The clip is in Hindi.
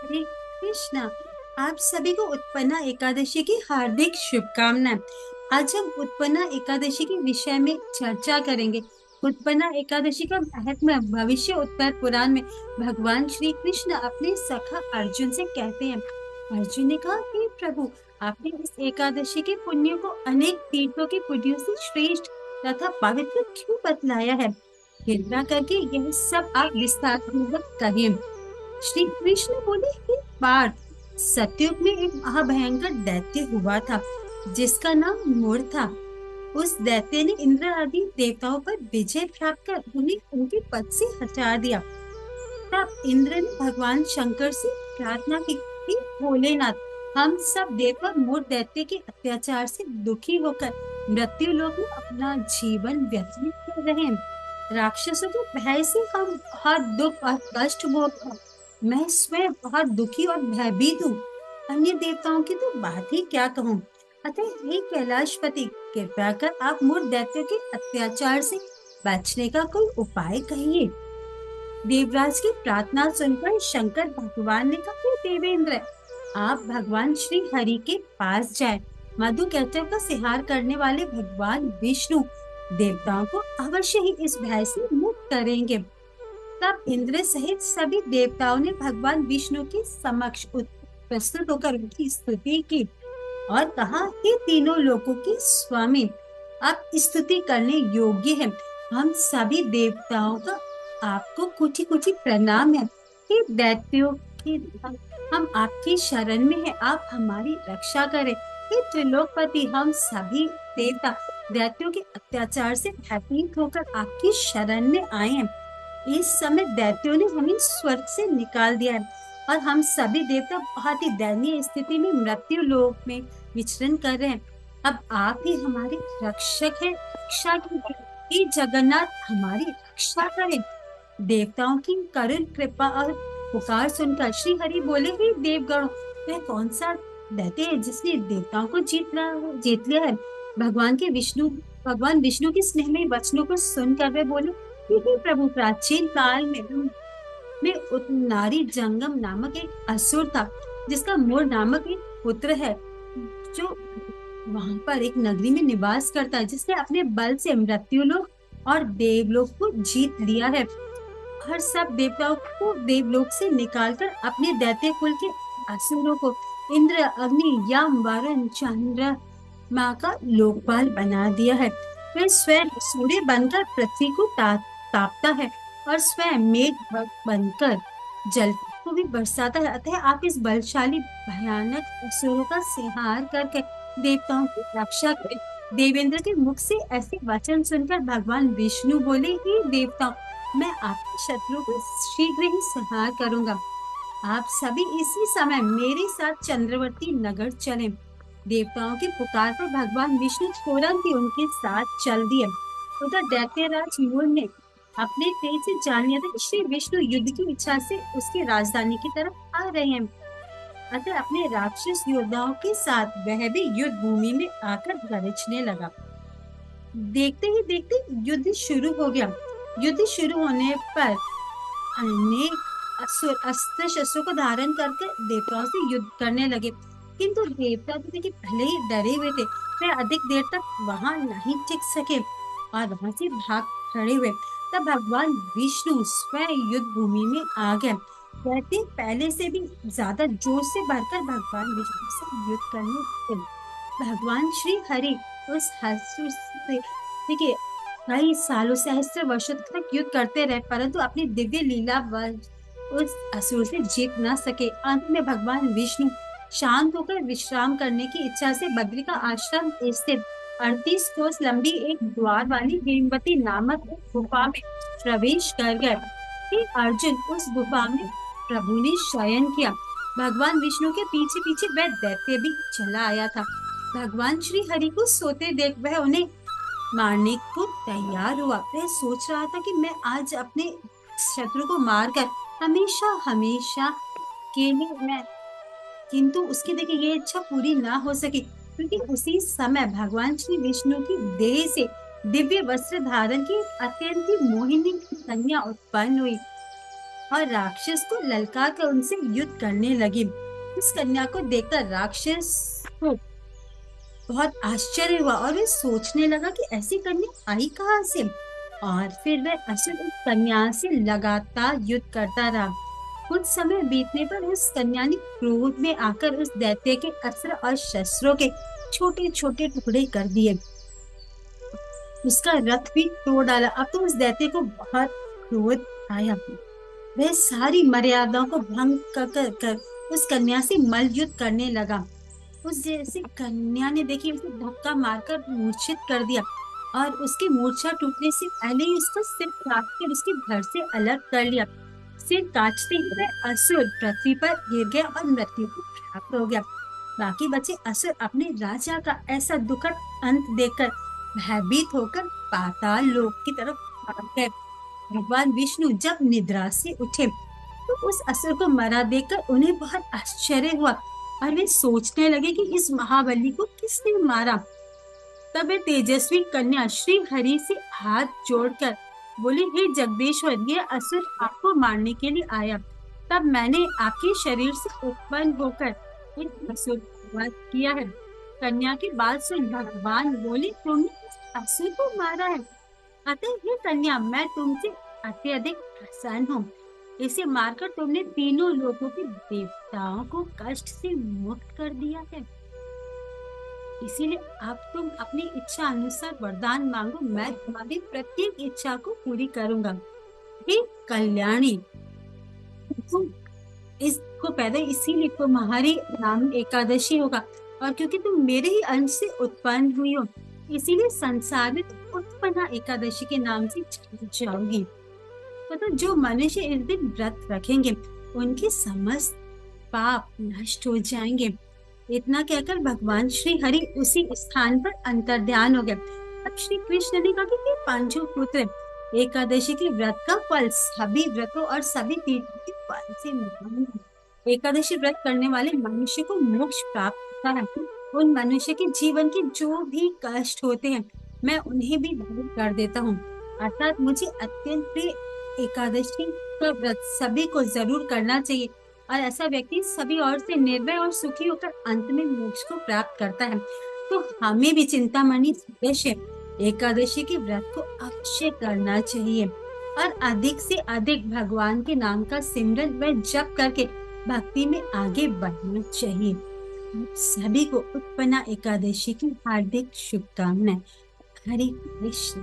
हरे कृष्णा। आप सभी को उत्पन्ना एकादशी की हार्दिक शुभकामनाएं। आज हम उत्पन्ना एकादशी के विषय में चर्चा करेंगे। उत्पन्ना एकादशी का महत्व भविष्य उत्तर पुराण में भगवान श्री कृष्ण अपने सखा अर्जुन से कहते हैं। अर्जुन ने कहा, हे प्रभु, आपने इस एकादशी के पुण्यों को अनेक तीर्थों के पुण्यों से श्रेष्ठ तथा पवित्र क्यों बतलाया है? कृपया करके यह सब आप विस्तार पूर्वक कहिए। श्री कृष्ण बोले, हे पार्थ, सतयुग में एक महाभयंकर दैत्य हुआ था जिसका नाम मूर था। उस दैत्य ने इंद्र आदि देवताओं पर विजय प्राप्त कर उन्हें उनके पद से हटा दिया। तब इंद्र ने भगवान शंकर से प्रार्थना की, हे भोलेनाथ, हम सब देवता मूर दैत्य के अत्याचार से दुखी होकर मृत्यु लोक में अपना जीवन व्यतीत कर रहे हैं। राक्षसों के भय से हम बहुत दुख और कष्ट भोग रहे हैं। मैं स्वयं बहुत दुखी और भयभीत हूँ। अन्य देवताओं की तो बात ही क्या कहूँ। अतः हे कैलाशपति, कृपया कर आप मूर दैत्यों के अत्याचार से बचने का कोई उपाय कहिए। देवराज की प्रार्थना सुनकर शंकर भगवान ने कहा, हे देवेंद्र, आप भगवान श्री हरि के पास जाएं। मधु कैटव का संहार करने वाले भगवान विष्णु देवताओं को अवश्य ही इस भय से मुक्त करेंगे। तब इंद्र सहित सभी देवताओं ने भगवान विष्णु के समक्ष प्रस्तुत होकर उनकी स्तुति की और कहा, हे तीनों लोकों के स्वामी, आप स्तुति करने योग्य हैं। हम सभी देवताओं का आपको कोटि कोटि प्रणाम है। हे दैत्यों की, हम आपकी शरण में हैं, आप हमारी रक्षा करें। हे त्रिलोकपति, हम सभी देवता दैत्यों के अत्याचार से भयभीत होकर आपकी शरण में आए हैं। इस समय दैत्यों ने हमें स्वर्ग से निकाल दिया है और हम सभी देवता बहुत ही दयनीय स्थिति में मृत्यु लोक में विचरण कर रहे हैं। अब आप ही हमारे रक्षक हैं, रक्षा कीजिए। हे जगन्नाथ, हमारी रक्षा करें। देवताओं की करुण कृपा और पुकार सुनकर श्री हरि बोले, हे देवगणों, वह कौन सा दैत्य है जिसने देवताओं को जीत लिया है? भगवान विष्णु के स्नेहमयी वचनों को सुनकर वे बोले, हे प्रभु, प्राचीन काल में नारी जंगम नामक एक असुर था जिसका मूर नामक एक पुत्र है जो वहां पर एक नगरी में निवास करता है, जिसने अपने बल से मृत्यु लोक और देवलोक को जीत लिया है और सब देवताओं को देवलोक से निकालकर अपने दैत्य कुल के असुरों को इंद्र, अग्नि, यम, वरुण, चंद्रमा का लोकपाल बना दिया है। वह स्वयं सूर्य बनकर पृथ्वी को तापता है और स्वयं मेघ बनकर जल को भी बरसाता है। अतः आप इस बलशाली भयानक असुरों का संहार करके देवताओं की रक्षा करें। देवेंद्र के मुख से ऐसे वचन सुनकर भगवान विष्णु बोले, हे देवताओं, मैं आपके शत्रु को शीघ्र ही संहार करूंगा। आप सभी इसी समय मेरे साथ चंद्रवर्ती नगर चलें। देवताओं की पुकार पर भगवान विष्णु तुरंत ही उनके साथ चल दिए। उधर दैत्यराज मूर ने अपने तेज से जान लिया था कि श्री विष्णु युद्ध की इच्छा से उसकी राजधानी की तरफ आ रहे हैं। अतः अपने राक्षस योद्धाओं के साथ वह भी युद्ध भूमि में आकर गरजने लगा। देखते ही देखते युद्ध शुरू हो गया। युद्ध शुरू होने पर अनेक असुर अस्त्र शस्त्रों को धारण करके देवताओं से युद्ध करने लगे, किंतु देवता तो देखिए पहले ही डरे हुए थे। वे अधिक देर तक वहां नहीं टिक सके और वहां से भाग खड़े हुए। तब भगवान विष्णु स्वयं युद्ध भूमि में आ गए। कहते पहले से भी ज्यादा जोर से भरकर भगवान विष्णु से युद्ध करने लगे। भगवान श्री हरि उस असुर से देखिए कई सालों सहस्त्र वर्षों तक युद्ध करते रहे, परंतु अपनी दिव्य लीला उस असुर से जीत न सके। अंत में भगवान विष्णु शांत होकर विश्राम करने की इच्छा से बद्री का आश्रम स्थित 38 कोस लंबी एक द्वार वाली हेमवती नामक एक गुफा में प्रवेश कर गए। हे अर्जुन, उस गुफा में प्रभु ने शयन किया। भगवान विष्णु के पीछे पीछे वह दैत्य भी चला आया था। भगवान श्री हरि को सोते देख वह उन्हें मारने को तैयार हुआ। वह सोच रहा था कि मैं आज अपने शत्रु को मारकर हमेशा हमेशा के लिए मैं, किंतु उसकी देखिए ये इच्छा पूरी ना हो सकी, क्योंकि उसी समय भगवान श्री विष्णु की देह से दिव्य वस्त्र धारण की अत्यंत ही मोहिनी कन्या उत्पन्न हुई। और राक्षस को ललकार कर उनसे युद्ध करने लगी। उस कन्या को देखकर राक्षस को बहुत आश्चर्य हुआ और वे सोचने लगा कि ऐसी कन्या आई कहाँ से। और फिर वह असुर उस कन्या से लगातार युद्ध करता रहा। कुछ समय बीतने पर उस कन्या ने क्रोध में आकर उस दैत्य के अस्त्र और शस्त्रों के छोटे छोटे टुकड़े कर दिए। उसका रथ भी तोड़ डाला। अब तो उस दैत्य को बहुत क्रोध आया। वह सारी मर्यादाओं को भंग कर उस कन्या से मल्ल युद्ध करने लगा। उस जैसी कन्या ने देखी उसे धक्का मारकर मूर्छित कर दिया और उसकी मूर्छा टूटने से पहले ही उसका सिर काट कर उसके धड़ से अलग कर लिया। सिर काटते ही वह असुर पृथ्वी पर गिर गया और मृत्यु को प्राप्त हो गया। बाकी बचे असुर अपने राजा का ऐसा दुखद अंत देखकर भयभीत होकर पाताल लोक की तरफ भाग गए। भगवान विष्णु जब निद्रा से उठे तो उस असुर को मरा देखकर उन्हें बहुत आश्चर्य हुआ और वे सोचने लगे कि इस महाबली को किसने मारा। तब वे तेजस्वी कन्या श्री हरि से हाथ जोड़कर बोली, हे जगदीश्वर, ये असुर आपको मारने के लिए आया। तब मैंने आपके शरीर से उत्पन्न होकर इस असुर को वध किया है। कन्या की बात सुन भगवान बोले, तुमने इस असुर को मारा है, अतः हे कन्या, मैं तुमसे अत्यधिक प्रसन्न हूँ। इसे मारकर तुमने तीनों लोगों के देवताओं को कष्ट से मुक्त कर दिया है। इसीलिए अब तुम अपनी इच्छा अनुसार वरदान मांगो, मैं तुम्हारी प्रत्येक इच्छा को पूरी करूंगा। हे कल्याणी, तुम इसको पैदा इसीलिए तुम्हारी नाम एकादशी होगा, और क्योंकि तुम मेरे ही अंश से उत्पन्न हुई हो, इसीलिए संसार में तुम उत्पन्ना एकादशी के नाम से जाओगी। तो जो मनुष्य इस दिन व्रत रखेंगे उनके समस्त पाप नष्ट हो जाएंगे। इतना कहकर भगवान श्री हरि उसी स्थान पर अंतर्ध्यान हो गए। अब श्री कृष्ण ने कहा कि पांचों पुत्र, एकादशी के व्रत का फल सभी व्रतों और सभी तीर्थों के फल से महान है। एकादशी व्रत करने वाले मनुष्य को मोक्ष प्राप्त होता है। उन मनुष्य के जीवन के जो भी कष्ट होते हैं मैं उन्हें भी दूर कर देता हूँ। अर्थात मुझे अत्यंत प्रिय एकादशी का व्रत सभी को जरूर करना चाहिए, और ऐसा व्यक्ति सभी और से निर्भय और सुखी होकर अंत में मोक्ष को प्राप्त करता है। तो हमें भी चिंतामणि सदस्य एकादशी के व्रत को अवश्य करना चाहिए और अधिक से अधिक भगवान के नाम का सिमरन व जप करके भक्ति में आगे बढ़ना चाहिए। सभी को उत्पन्ना एकादशी की हार्दिक शुभकामनाएं। हरे कृष्ण।